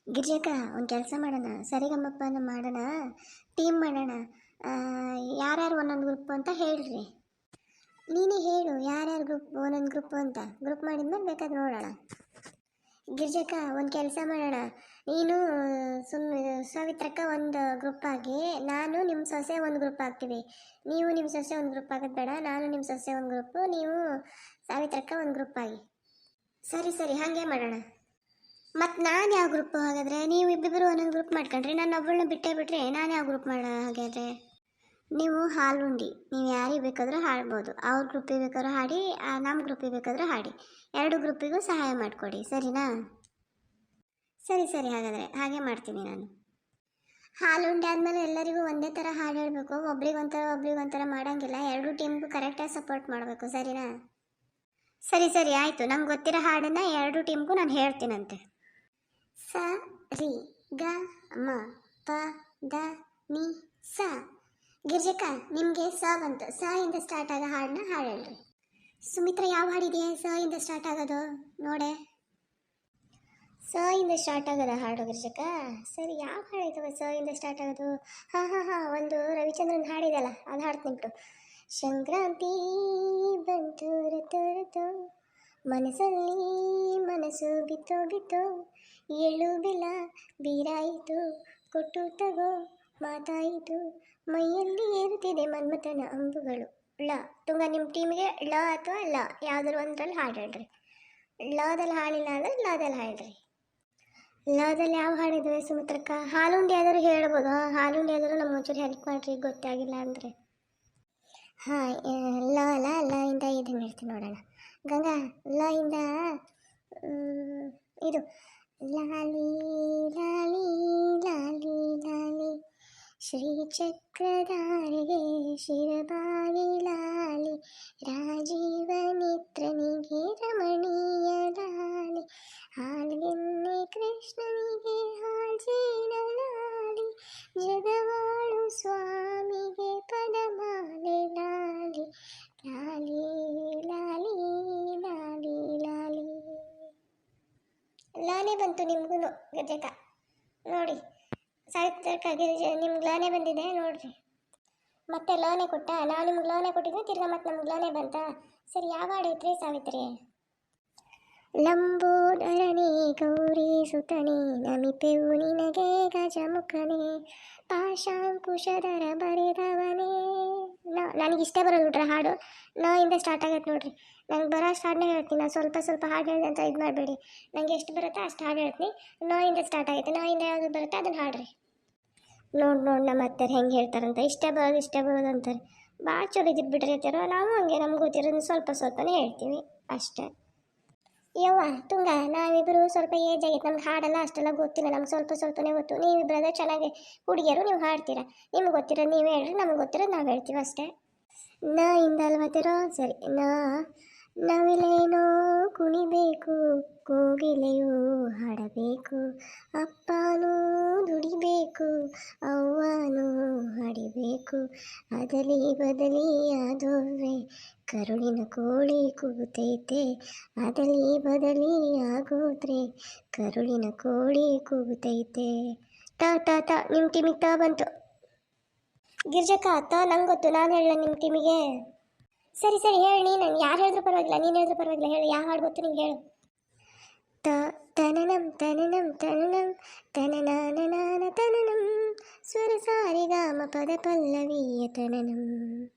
ಗಿರ್ಜಕ್ಕ ಒಂದು ಕೆಲಸ ಮಾಡೋಣ, ಸರಿಗಮ್ಮಪ್ಪನ ಮಾಡೋಣ, ಟೀಮ್ ಮಾಡೋಣ. ಯಾರ್ಯಾರು ಒಂದೊಂದು ಗ್ರೂಪ್ ಅಂತ ಹೇಳ್ರಿ. ನೀನೇ ಹೇಳು ಯಾರ್ಯಾರು ಗ್ರೂಪ್ ಒಂದೊಂದು ಗ್ರೂಪ್ ಅಂತ. ಗ್ರೂಪ್ ಮಾಡಿದ್ಮೇಲೆ ಬೇಕಾದ್ರೆ ನೋಡೋಣ. ಗಿರ್ಜಕ್ಕ ಒಂದು ಕೆಲಸ ಮಾಡೋಣ, ನೀನು ಸವಿತ್ರಕ್ಕ ಒಂದು ಗ್ರೂಪ್ ಆಗಿ, ನಾನು ನಿಮ್ಮ ಸೊಸೆ ಒಂದು ಗ್ರೂಪ್ ಆಗ್ತೀವಿ. ನೀವು ನಿಮ್ಮ ಸೊಸೆ ಒಂದು ಗ್ರೂಪ್ ಆಗೋದು ಬೇಡ, ನಾನು ನಿಮ್ಮ ಸೊಸೆ ಒಂದು ಗ್ರೂಪು, ನೀವು ಸಾವಿತ್ರಕ್ಕ ಒಂದು ಗ್ರೂಪ್ ಆಗಿ. ಸರಿ ಸರಿ, ಹಾಗೆ ಮಾಡೋಣ. ಮತ್ತು ನಾನು ಯಾವ ಗ್ರೂಪ್ ಹಾಗಾದರೆ? ನೀವು ಇಬ್ಬಿಬ್ಬರು ಒಂದೊಂದು ಗ್ರೂಪ್ ಮಾಡ್ಕೊಂಡ್ರಿ, ನಾನು ಒಬ್ಬಳನ್ನ ಬಿಟ್ಟೇ ಬಿಟ್ರೆ ನಾನು ಯಾವ ಗ್ರೂಪ್ ಮಾಡೋ ಹಾಗಾದರೆ? ನೀವು ಹಾಲುಂಡಿ, ನೀವು ಯಾರಿಗೆ ಬೇಕಾದರೂ ಹಾಡ್ಬೋದು. ಅವ್ರ ಗ್ರೂಪಿಗೆ ಬೇಕಾದ್ರೂ ಹಾಡಿ, ನಮ್ಮ ಗ್ರೂಪಿಗೆ ಬೇಕಾದರೂ ಹಾಡಿ. ಎರಡು ಗ್ರೂಪಿಗೂ ಸಹಾಯ ಮಾಡಿಕೊಡಿ, ಸರಿನಾ? ಸರಿ ಸರಿ, ಹಾಗಾದರೆ ಹಾಗೆ ಮಾಡ್ತೀನಿ ನಾನು. ಹಾಲುಂಡಿ ಆದಮೇಲೆ ಎಲ್ಲರಿಗೂ ಒಂದೇ ಥರ ಹಾಡು ಹೇಳಬೇಕು, ಒಬ್ರಿಗೊಂಥರ ಮಾಡೋಂಗಿಲ್ಲ. ಎರಡು ಟೀಮ್ಗೂ ಕರೆಕ್ಟಾಗಿ ಸಪೋರ್ಟ್ ಮಾಡಬೇಕು, ಸರಿನಾ? ಸರಿ ಸರಿ, ಆಯಿತು. ನಂಗೆ ಗೊತ್ತಿರೋ ಹಾಡನ್ನು ಎರಡು ಟೀಮ್ಗೂ ನಾನು ಹೇಳ್ತೀನಂತೆ. ಸ ರಿ ಗ ಮ ಪ ದ ನಿ ಸ. ಗಿರ್ಜಕ್ಕ, ನಿಮಗೆ ಸ ಬಂತು. ಸ ಇಂದ ಸ್ಟಾರ್ಟ್ ಆಗೋ ಹಾಡನ್ನ ಹಾಡು ಹೇಳ್ರಿ. ಸುಮಿತ್ರ, ಯಾವ ಹಾಡಿದೆಯಾ ಸ ಇಂದ ಸ್ಟಾರ್ಟ್ ಆಗೋದು ನೋಡೆ? ಸ ಇಂದ ಸ್ಟಾರ್ಟ್ ಆಗೋದ ಹಾಡು ಗಿರ್ಜಕ್ಕ? ಸರಿ, ಯಾವ ಹಾಡಿದಾವೆ ಸ ಇಂದ ಸ್ಟಾರ್ಟ್ ಆಗೋದು? ಹಾಂ ಹಾಂ ಹಾಂ, ಒಂದು ರವಿಚಂದ್ರನ್ ಹಾಡಿದಲ್ಲ, ಅದು ಹಾಡ್ತಿಂಟು. ಸಂಕ್ರಾಂತಿ ಬಂತು ರತು, ಮನಸ್ಸಲ್ಲಿ ಮನಸ್ಸು ಬಿತ್ತೋ, ಎಳ್ಳು ಬೆಲ್ಲ ಬೀರಾಯಿತು, ಕೊಟ್ಟು ತಗೋ ಮಾತಾಯಿತು, ಮೈಯಲ್ಲಿ ಏರುತ್ತಿದೆ ಮನ್ಮಥನ ಅಂಬುಗಳು. ಳ ತುಂಗ, ನಿಮ್ಮ ಟೀಮಿಗೆ ಳ ಅಥವಾ ಲ ಯಾವ್ದಾರು ಒಂದ್ರಲ್ಲಿ ಹಾಡು ಹೇಳ್ರಿ. ಲದಲ್ಲಿ ಹಾಡಿಲ್ಲ ಅಂದರೆ ಲದಲ್ಲಿ ಹಾಡ್ರಿ. ಲದಲ್ಲಿ ಯಾವ ಹಾಡಿದ್ವಿ ಸುಮಿತ್ರಕ್ಕ? ಹಾಲುಂಡಿ ಯಾವ್ದಾದ್ರು ಹೇಳ್ಬೋದು. ಹಾಲುಂಡಿ ಯಾವ್ದಾದ್ರು ನಮ್ಮ ಒಂಚೂರು ಹೆಲ್ಪ್ ಮಾಡಿರಿ, ಗೊತ್ತಾಗಿಲ್ಲ ಅಂದರೆ. ಹಾಂ, ಲ ಇಂದ ಇದನ್ನು ಹೇಳ್ತೀನಿ ನೋಡೋಣ. ಗಂಗಾ, ಲ ಇಂದ ಇದು ಲಾಲಿ ಲಾಲಿ ಲಾಲಿ ಲಾಲಿ, ಶ್ರೀಚಕ್ರಧಾರಿಗೆ ಶಿರಬಾಗಿ ಲಾಲಿ, ರಾಜೀವ ನೇತ್ರನಿಗೆ ರಮಣೀಯ ಲಾಲಿ, ಹಾಲ್ಗೆನ್ನೆ ಕೃಷ್ಣನಿಗೆ ಹಾಲ್ಜೇನ ಲಾಲಿ, ಜಗವಾಳು ಸ್ವಾಮಿಗೆ ಪದಮಾಲೆ ಲಾಲಿ, ಲಾಲಿ ಲಾಲಿ ಲಾಲಿ ಲಾಲಿ. ಲಾನೆ ಬಂತು ನಿಮಗೂ ಗಜಕ ನೋಡಿ. ಸಾವಿತ್ರಕ್ಕ ನಿಮ್ಗೆ ಲಾನೆ ಬಂದಿದೆ ನೋಡ್ರಿ. ಮತ್ತೆ ಲಾನೆ ಕೊಟ್ಟ? ನಾವು ನಿಮ್ಗೆ ಲಾನೆ ಕೊಟ್ಟಿದ್ವಿ, ತಿರ್ಗಾ ಮತ್ತೆ ನಮ್ಗೆ ಲಾನೆ ಬಂತ? ಸರಿ, ಯಾವ ಹಾಡು ಐತ್ರಿ ಸಾವಿತ್ರಿ? ಲಂಬೋದರನೇ ಗೌರಿ ಸುತನೇ, ನಮಿಪೆವು ನಿನಗೆ ಗಜಮುಖನೇ, ಪಾಶಾಂಕುಶಧರ ಬರೆದವನೇ. ನನಗಿಷ್ಟ ಬರೋದು ಬಿಟ್ರೆ ಹಾಡು. ನ ಇಂದ ಸ್ಟಾರ್ಟ್ ಆಗತ್ತೆ ನೋಡ್ರಿ. ನಂಗೆ ಬರೋ ಅಷ್ಟು ಹಾಡನ್ನ ಹೇಳ್ತೀನಿ. ನಾನು ಸ್ವಲ್ಪ ಹಾಡು ಹೇಳಿದೆ ಅಂತ ಇದು ಮಾಡಬೇಡಿ. ನನಗೆ ಎಷ್ಟು ಬರುತ್ತೋ ಅಷ್ಟು ಹಾಡು ಹೇಳ್ತೀನಿ. ನ ಇಂದ ಸ್ಟಾರ್ಟ್ ಆಗುತ್ತೆ. ನ ಇಂದ ಯಾವುದು ಬರುತ್ತೆ ಅದನ್ನು ಹಾಡ್ರಿ. ನೋಡಿ ನಮ್ಮ ಅತ್ತೆರು ಹೆಂಗೆ ಹೇಳ್ತಾರಂತ, ಇಷ್ಟ ಬರೋದು ಅಂತಾರೆ. ಭಾಳ ಚಲೋ ಇದ್ದಿದ್ದು ಬಿಡ್ರಿ ಅತ್ತೆರೋ. ನಾವು ಹಂಗೆ ನಮ್ಗೆ ಗೊತ್ತಿರೋದು ಸ್ವಲ್ಪನೇ ಹೇಳ್ತೀವಿ ಅಷ್ಟೇ. ಯವ್ವ ತುಂಗ, ನಾವಿಬ್ಬರು ಸ್ವಲ್ಪ ಏಜ್ ಆಗೈತೆ, ನಮ್ಗೆ ಹಾಡೆಲ್ಲ ಅಷ್ಟೆಲ್ಲ ಗೊತ್ತಿಲ್ಲ. ನಮ್ಗೆ ಸ್ವಲ್ಪನೇ ಗೊತ್ತು. ನೀವಿಬ್ಬರದ ಚೆನ್ನಾಗಿ ಹುಡುಗಿಯರು, ನೀವು ಹಾಡ್ತೀರಾ. ನಿಮ್ಗೆ ಗೊತ್ತಿರೋದು ನೀವು ಹೇಳ್ರಿ, ನಮ್ಗೆ ಗೊತ್ತಿರೋದು ನಾವು ಹೇಳ್ತೀವಿ ಅಷ್ಟೇ. ನ ಇಂದ ಅಲ್ವತ್ತಿರೋ? ಸರಿ. ನವಿಲೇನೋ ಕುಣಿಬೇಕು, ಕೋಗಿಲೆಯೂ ಹಾಡಬೇಕು, ಅಪ್ಪನೂ ದುಡಿಬೇಕು, ಅವ್ವನೂ ಹಾಡಿಬೇಕು, ಬದಲಿ ಆದೋದ್ರೆ ಕರುಳಿನ ಕೋಳಿ ಕೂಗುತ್ತೈತೆ, ಬದಲಿ ಆಗೋದ್ರೆ ಕರುಳಿನ ಕೋಳಿ ಕೂಗುತ್ತೈತೆ. ತ ನಿಮ್ಮ ಟೀಮಿಗೆ ತ ಬಂತು. ಗಿರ್ಜಕ್ಕ, ನಂಗೆ ಗೊತ್ತು, ನಾನು ಹೇಳ ನಿಮ್ಮ ಟೀಮಿಗೆ. ಸರಿ ಹೇಳಿ ನೀನು. ಯಾರು ಹೇಳಿದ್ರು ಪರವಾಗಿಲ್ಲ, ನೀನು ಹೇಳಿದ್ರು ಪರವಾಗಿಲ್ಲ. ಹೇಳು, ಯಾವ ಹಾಡು ಗೊತ್ತು ನಿಂಗೆ, ಹೇಳು. ತನನಂ ತನನಂ ತನನಂ ತನನಾನನಾನ ತನನಂ, ಸ್ವರ ಸಾರಿಗಾಮ ಪದ ಪಲ್ಲವಿಯ ತನನಂ,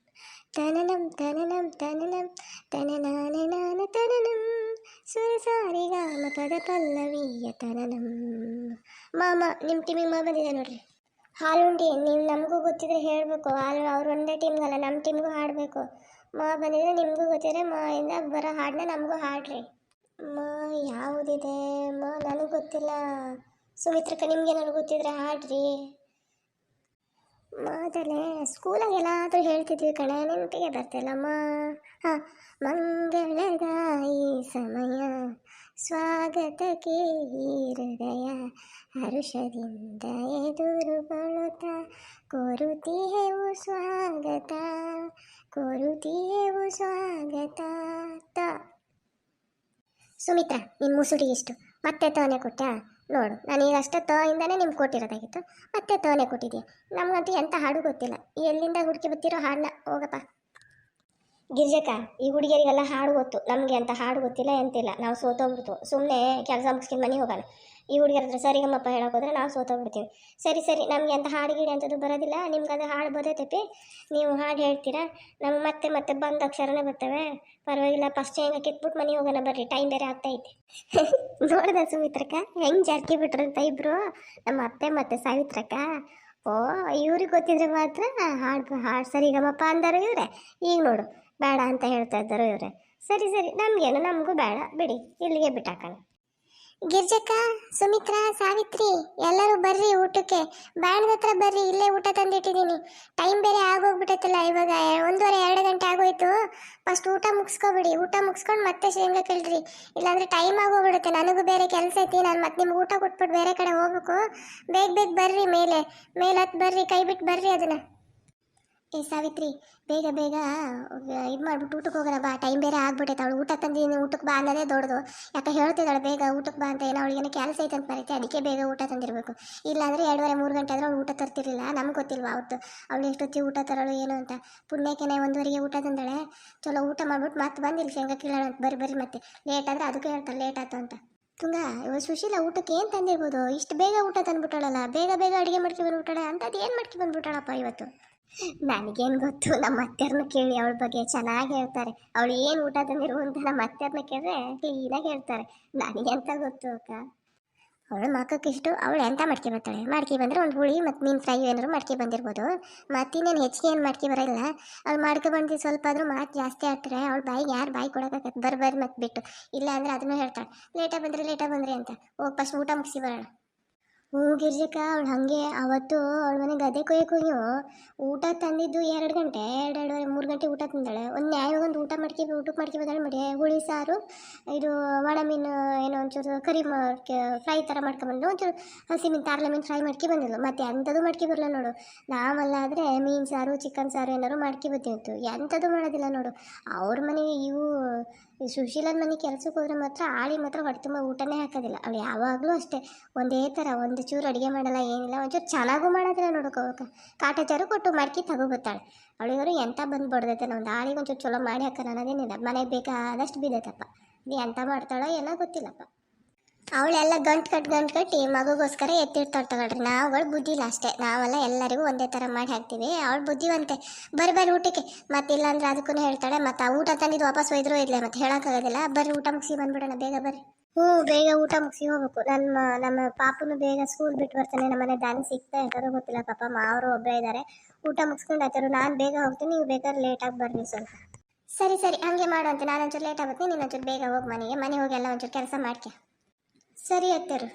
ತನನಂ ತನನಂ ತನನಂ ತನನಾನನಾನ ತನನಂ, ಸ್ವರ ಸಾರಿಗಾಮ ಪದ ಪಲ್ಲವಿಯ ತನನಂ. ಮಾಮ, ನಿಮ್ಮ ಟೀಮಿಗೆ ಮಾ ಬಂದಿದೆ ನೋಡ್ರಿ. ಹಾಲುಂಡಿ, ನೀವು ನಮಗೂ ಗೊತ್ತಿದ್ರೆ ಹೇಳಬೇಕು. ಅವ್ರು ಒಂದೇ ಟೀಮ್ಗಲ್ಲ, ನಮ್ಮ ಟೀಮ್ಗೂ ಹಾಡಬೇಕು. ಮಾ ಬಂದಿದ್ರೆ ನಿಮಗೂ ಗೊತ್ತಿದ್ರೆ ಮಾ ಇಂದ ಬರೋ ಹಾಡನ್ನ ನಮಗೂ ಹಾಡ್ರಿ. ಮಾ ಯಾವುದಿದೆ? ಮಾ ನನಗೆ ಗೊತ್ತಿಲ್ಲ. ಸುಮಿತ್ರಕ್ಕ, ನಿಮ್ಗೆ ನನಗೆ ಗೊತ್ತಿದ್ರೆ ಹಾಡ್ರಿ. ಮಾದಲೇ ಸ್ಕೂಲಾಗ ಎಲ್ಲಾದರೂ ಹೇಳ್ತಿದ್ವಿ ಕಣೆ, ನೆನಪಿಗೆ ಬರ್ತಿಲ್ಲ. ಹಾಂ, ಮಂಗಳದಾಯಿ ಸಮಯ, ಸ್ವಾಗತಕ್ಕೆ ಈ ಹೃದಯ, ಹರುಷದಿಂದ ಎದುರು ಬಳುತ್ತ ಕೋರುತ್ತೀಯೇವು ಸ್ವಾಗತ, ಕೋರುತ್ತೀಯೇವು ಸ್ವಾಗತ. ತ ಸುಮಿತ್ರ, ನಿನ್ನ ಮುಸುಡಿ ಎಷ್ಟು ಮತ್ತೆ ತಾನೇ ಕೊಟ್ಟ? ನೋಡು ನಾನೀಗ ಅಷ್ಟೇ ತ ಇಂದಾನೆ ನಿಮ್ಗೆ ಕೊಟ್ಟಿರೋದಾಗಿತ್ತು ಮತ್ತೆ ತನೇ ಕೊಟ್ಟಿದ್ದೀಯ. ನಮಗಂತೂ ಎಂಥ ಹಾಡು ಗೊತ್ತಿಲ್ಲ, ಎಲ್ಲಿಂದ ಹುಡುಕಿ ಬರ್ತಿರೋ ಹಾಡನ್ನ ಹೋಗಪ್ಪ. ಗಿರ್ಜಕ್ಕ, ಈ ಹುಡುಗಿಯರಿಗೆಲ್ಲ ಹಾಡು ಗೊತ್ತು, ನಮಗೆ ಅಂತ ಹಾಡು ಗೊತ್ತಿಲ್ಲ ಎಂತಿಲ್ಲ. ನಾವು ಸೋತೋಗ್ಬಿಡ್ತು, ಸುಮ್ಮನೆ ಕೆಲಸ ಮುಗಿಸ್ಕೊಂಡು ಮನೆಗೆ ಹೋಗೋಣ. ಈ ಹುಡುಗಿಯರ ಹತ್ರ ಸರಿಗಮ್ಮಪ್ಪ ಹೇಳೋಕೆ ಹೋದ್ರೆ ನಾವು ಸೋತೋಗ್ಬಿಡ್ತೀವಿ. ಸರಿ ಸರಿ, ನಮಗೆ ಅಂತ ಹಾಡು ಗೀಡು ಅಂಥದ್ದು ಬರೋದಿಲ್ಲ. ನಿಮ್ಗೆ ಅದು ಹಾಡು ಬರ್ತೈತಿ, ನೀವು ಹಾಡು ಹೇಳ್ತೀರಾ, ನಮ್ಗೆ ಮತ್ತೆ ಮತ್ತೆ ಬಂದ ಅಕ್ಷರನೇ ಬರ್ತವೆ. ಪರವಾಗಿಲ್ಲ, ಫಸ್ಟ್ ಹೆಂಗೆ ಕಿತ್ಬಿಟ್ಟು ಮನೆಗೆ ಹೋಗೋಣ ಬರ್ರಿ, ಟೈಮ್ ಬೇರೆ ಆಗ್ತೈತೆ. ನೋಡ್ದ ಸುಮಿತ್ರಕ್ಕ ಹೆಂಗೆ ಜರ್ಕಿ ಬಿಟ್ರಂತ ಇಬ್ರು, ನಮ್ಮ ಅತ್ತೆ ಮತ್ತೆ ಸಾವಿತ್ರಕ್ಕ. ಓ, ಇವ್ರಿಗೆ ಗೊತ್ತಿದ್ರೆ ಮಾತ್ರ ಹಾಡು ಸರಿಗಮ್ಮಪ್ಪ ಅಂದರು ಇವ್ರೆ. ಈಗ ನೋಡು ಬೇಡ ಅಂತ ಹೇಳ್ತಾ ಇದ್ದರು ಇವ್ರೆ. ಸರಿ ಸರಿ, ನಮಗೇನು, ನಮಗೂ ಬೇಡ ಬಿಡಿ, ಇಲ್ಲಿಗೆ ಬಿಟ್ಟಾಕೋಣ. ಗಿರ್ಜಕ್ಕ, ಸುಮಿತ್ರಾ, ಸಾವಿತ್ರಿ ಎಲ್ಲರೂ ಬರ್ರಿ ಊಟಕ್ಕೆ. ಬ್ಯಾಂಡ್ ಹತ್ರ ಬರ್ರಿ, ಇಲ್ಲೇ ಊಟ ತಂದಿಟ್ಟಿದ್ದೀನಿ. ಟೈಮ್ ಬೇರೆ ಆಗೋಗ್ಬಿಟ್ಟೈತಲ್ಲ, ಇವಾಗ 1:30-2 ಗಂಟೆ ಆಗೋಯ್ತು. ಫಸ್ಟ್ ಊಟ ಮುಗಿಸ್ಕೊಬಿಡಿ, ಊಟ ಮುಗಿಸ್ಕೊಂಡು ಮತ್ತೆ ಶೇಂಗಾ ಕೇಳ್ರಿ, ಇಲ್ಲಾಂದ್ರೆ ಟೈಮ್ ಆಗೋಗ್ಬಿಡುತ್ತೆ. ನನಗೂ ಬೇರೆ ಕೆಲಸ ಐತಿ, ನಾನು ಮತ್ತೆ ನಿಮ್ಗೆ ಊಟ ಕೊಟ್ಬಿಟ್ಟು ಬೇರೆ ಕಡೆ ಹೋಗ್ಬೇಕು. ಬೇಗ ಬೇಗ ಬರ್ರಿ, ಮೇಲೆ ಹತ್ತು ಬರ್ರಿ, ಕೈ ಬಿಟ್ಟು ಬರ್ರಿ ಅದನ್ನ. ಏ ಸಾವಿತ್ರಿ, ಬೇಗ ಬೇಗ ಇದು ಮಾಡ್ಬಿಟ್ಟು ಊಟಕ್ಕೆ ಹೋಗೋಣ ಬಾ, ಟೈಮ್ ಬೇರೆ ಆಗ್ಬಿಟ್ಟೈತೆ. ಅವಳು ಊಟ ತಂದಿದ್ದೀನಿ, ಊಟಕ್ಕೆ ಬಾ ಅನ್ನೋದೇ ದೊಡ್ಡದು. ಯಾಕೆ ಹೇಳ್ತಿದ್ದಾಳೆ ಬೇಗ ಊಟಕ್ಕೆ ಬಾ ಅಂತ, ಏನೋ ಅವಳಿಗೇನೋ ಕೆಲಸ ಐತೆ ಅಂತ ಬರುತ್ತೆ, ಅದಕ್ಕೆ ಬೇಗ ಊಟ ತಂದಿರಬೇಕು. ಇಲ್ಲಾಂದರೆ 2:30-3 ಗಂಟೆ ಆದರೆ ಅವಳು ಊಟ ತರ್ತಿರ್ಲಿಲ್ಲ. ನಮ್ಗೆ ಗೊತ್ತಿಲ್ವಾ ಅವತ್ತು ಅವಳು ಎಷ್ಟೊತ್ತಿಗೆ ಊಟ ತರೋಳು ಏನು ಅಂತ. ಪುಣ್ಯಕ್ಕೆ 1:30ಗೆ ಊಟ ತಂದಾಳೆ. ಚಲೋ ಊಟ ಮಾಡ್ಬಿಟ್ಟು ಮತ್ತೆ ಬಂದಿಲ್ಲ ಶೇಂಗಾ ಕೀಳೋಣ ಅಂತ. ಬರ್ರಿ ಮತ್ತೆ ಲೇಟ್ ಆದರೆ ಅದಕ್ಕೆ ಹೇಳ್ತಾಳೆ ಲೇಟ್ ಆಯ್ತು ಅಂತ. ತುಂಗ, ಇವಾಗ ಸುಶೀಲ ಊಟಕ್ಕೆ ಏನು ತಂದಿರ್ಬೋದು, ಇಷ್ಟು ಬೇಗ ಊಟ ತಂದುಬಿಟ್ಟಾಳಲ್ಲ, ಬೇಗ ಬೇಗ ಅಡುಗೆ ಮಾಡ್ಕೊ ಬಂದ್ಬಿಟ್ಟಾಳೆ ಅಂತದ್ದು. ಏನು ಮಾಡ್ಕೊ ಬಂದ್ಬಿಟ್ಟಾಳಪ್ಪ ಇವತ್ತು. ನನಗೇನು ಗೊತ್ತು, ನಮ್ಮ ಅತ್ತೆಯವ್ರನ್ನ ಕೇಳಿ ಅವಳ ಬಗ್ಗೆ ಚೆನ್ನಾಗಿ ಹೇಳ್ತಾರೆ. ಅವಳು ಏನು ಊಟ ತಂದಿರು ಅಂತ ನಮ್ಮ ಅತ್ತೆಯವ್ರನ್ನ ಕೇಳಿದ್ರೆ ಕ್ಲೀನಾಗಿ ಹೇಳ್ತಾರೆ. ನನಗೆ ಎಂತ ಗೊತ್ತು ಅಕ್ಕ. ಅವಳು ಮಕ್ಕಕ್ಕೆ ಇಷ್ಟು, ಅವಳು ಎಂತ ಮಾಡ್ಕೊ ಬರ್ತಾಳೆ. ಮಾಡ್ಕೊ ಬಂದರೆ ಒಂದು ಹುಳಿ ಮತ್ತು ಮೀನು ಫ್ರೈ ಏನಾದ್ರು ಮಾಡ್ಕೊ ಬಂದಿರ್ಬೋದು. ಮತ್ತಿನ್ನೇನು ಹೆಚ್ಚಿಗೆ ಏನು ಮಾಡ್ಕೊ ಬರೋಲ್ಲ. ಅವ್ಳು ಮಾಡ್ಕೊ ಬಂದು ಸ್ವಲ್ಪ ಆದರೂ ಮಾತು ಜಾಸ್ತಿ ಆಗ್ತಾರೆ. ಅವಳ ಬಾಯಿಗೆ ಯಾರು ಬಾಯಿ ಕೊಡೋಕ್ಕಾಗತ್ತೆ. ಬರ್ರಿ ಮತ್ತೆ ಬಿಟ್ಟು, ಇಲ್ಲ ಅಂದರೆ ಅದನ್ನು ಹೇಳ್ತಾಳೆ ಲೇಟಾಗಿ ಬಂದ್ರಿ ಅಂತ. ಹೋಗಿ ಫಸ್ಟ್ ಊಟ ಮುಗಿಸಿ ಬರೋಣ. ಹ್ಞೂ ಗಿರ್ಜಕ್ಕ, ಅವಳು ಹಾಗೆ ಅವತ್ತು ಅವಳ ಮನೆಗೆ ಗದೆ ಕೊಯ್ಯಕ್ಕೆ ಹೋಗಿ ಊಟ ತಂದಿದ್ದು 2 ಗಂಟೆ, 2:30-3 ಗಂಟೆ ಊಟ ತಿಂದಾಳೆ. ಒಂದು ನ್ಯಾಯವಾಗೊಂದು ಊಟಕ್ಕೆ ಮಾಡ್ಕೊ ಬಂದಾಳೆ ಮಾಡಿ. ಹುಳಿ ಸಾರು, ಇದು ಒಣ ಮೀನು ಏನೋ ಒಂಚೂರು ಕರಿ ಫ್ರೈ ಥರ ಮಾಡ್ಕೊಂಬಂದು, ಒಂಚೂರು ಹಸಿ ಮೀನು ತಾರಲೆ ಮೀನು ಫ್ರೈ ಮಾಡ್ಕೊ ಬಂದಿಲ್ಲ. ಮತ್ತು ಎಂಥದ್ದು ಮಾಡ್ಕೊ ಬರಲ್ಲ ನೋಡು. ನಾವಲ್ಲಾದರೆ ಮೀನು ಸಾರು ಚಿಕನ್ ಸಾರು ಏನಾದ್ರು ಮಾಡ್ಕೊ ಬರ್ತಿತ್ತು, ಎಂಥದ್ದು ಮಾಡೋದಿಲ್ಲ ನೋಡು. ಅವ್ರ ಮನೆಗೆ ಈ ಸುಶೀಲನ ಮನೆ ಕೆಲ್ಸಕ್ಕೆ ಹೋದ್ರೆ ಮಾತ್ರ ಆಳಿ ಮಾತ್ರ ಹೊಟ್ಟೆ ತುಂಬ ಊಟನೇ ಹಾಕೋದಿಲ್ಲ. ಅವಳು ಯಾವಾಗಲೂ ಅಷ್ಟೇ ಒಂದೇ ಥರ, ಒಂದು ಚೂರು ಅಡುಗೆ ಮಾಡಲ್ಲ, ಏನಿಲ್ಲ. ಒಂಚೂರು ಚೆನ್ನಾಗೂ ಮಾಡೋದಿಲ್ಲ ನೋಡೋಕೆ. ಕಾಟಾಚಾರು ಕೊಟ್ಟು ಮಡ್ಕಿ ತಗೋಬರ್ತಾಳೆ. ಅವಳಿಗವರು ಎಂಥ ಬಂದು ಬಡ್ದೈತೆ, ಒಂದು ಆಳಿಗೆ ಒಂಚೂರು ಚಲೋ ಮಾಡಿ ಹಾಕೋಣ ಅನ್ನೋದೇನಿಲ್ಲ. ಮನೆಗೆ ಬೇಕಾದಷ್ಟು ಬಿದ್ದೈತಪ್ಪ. ನೀ ಎಂಥ ಮಾಡ್ತಾಳೋ ಏನೋ ಗೊತ್ತಿಲ್ಲಪ್ಪ. ಅವಳೆಲ್ಲ ಗಂಟು ಕಟ್ಟಿ ಮಗುಗೋಸ್ಕರ ಎತ್ತಿಡ್ತಾಳೆ ತಗೊಳ್ರಿ. ನಾವುಗಳು ಬುದ್ಧಿ ಇಲ್ಲ ಅಷ್ಟೇ. ನಾವೆಲ್ಲ ಎಲ್ಲರಿಗೂ ಒಂದೇ ಥರ ಮಾಡಿ ಹಾಕ್ತೀವಿ. ಅವಳು ಬುದ್ಧಿವಂತೆ. ಬರ್ರಿ ಊಟಕ್ಕೆ. ಮತ್ತಿಲ್ಲ ಅಂದ್ರೆ ಅದಕ್ಕೂ ಹೇಳ್ತಾಳೆ. ಮತ್ತು ಆ ಊಟ ತಂದಿದ್ದು ವಾಪಸ್ ಒಯ್ದರೂ ಇರಲಿ, ಮತ್ತೆ ಹೇಳೋಕ್ಕಾಗೋದಿಲ್ಲ. ಬರ್ರಿ ಊಟ ಮುಗಿಸಿ ಬಂದ್ಬಿಡೋಣ, ಬೇಗ ಬರ್ರಿ. ಹ್ಞೂ, ಬೇಗ ಊಟ ಮುಗಿಸಿ ಹೋಗ್ಬೇಕು. ನಮ್ಮ ಪಾಪನು ಬೇಗ ಸ್ಕೂಲ್ ಬಿಟ್ಟು ಬರ್ತಾನೆ. ನಮ್ಮನೆ ದಾನಿ ಸಿಗ್ತಾ ಇರ್ತಾರೋ ಗೊತ್ತಿಲ್ಲ. ಪಾಪ ಮಾವರು ಒಬ್ಬರೇ ಇದ್ದಾರೆ. ಊಟ ಮುಗಿಸ್ಕೊಂಡು ಆಯ್ತಾರು. ನಾನು ಬೇಗ ಹೋಗ್ತೀನಿ, ನೀವು ಬೇಕಾದ್ರೆ ಲೇಟಾಗಿ ಬರ್ರಿ ಸ್ವಲ್ಪ. ಸರಿ ಸರಿ, ಹಾಗೆ ಮಾಡುವಂತೆ. ನಾನು ಒಂಚೂರು ಲೇಟ್ ಆಗುತ್ತೆ, ನೀನು ಒಂಚೂರು ಬೇಗ ಹೋಗಿ ಮನೆಗೆ ಹೋಗಿ ಎಲ್ಲ ಒಂಚೂರು ಕೆಲಸ ಮಾಡ್ಕೆ. ಸರಿ ಅತ್ತರು.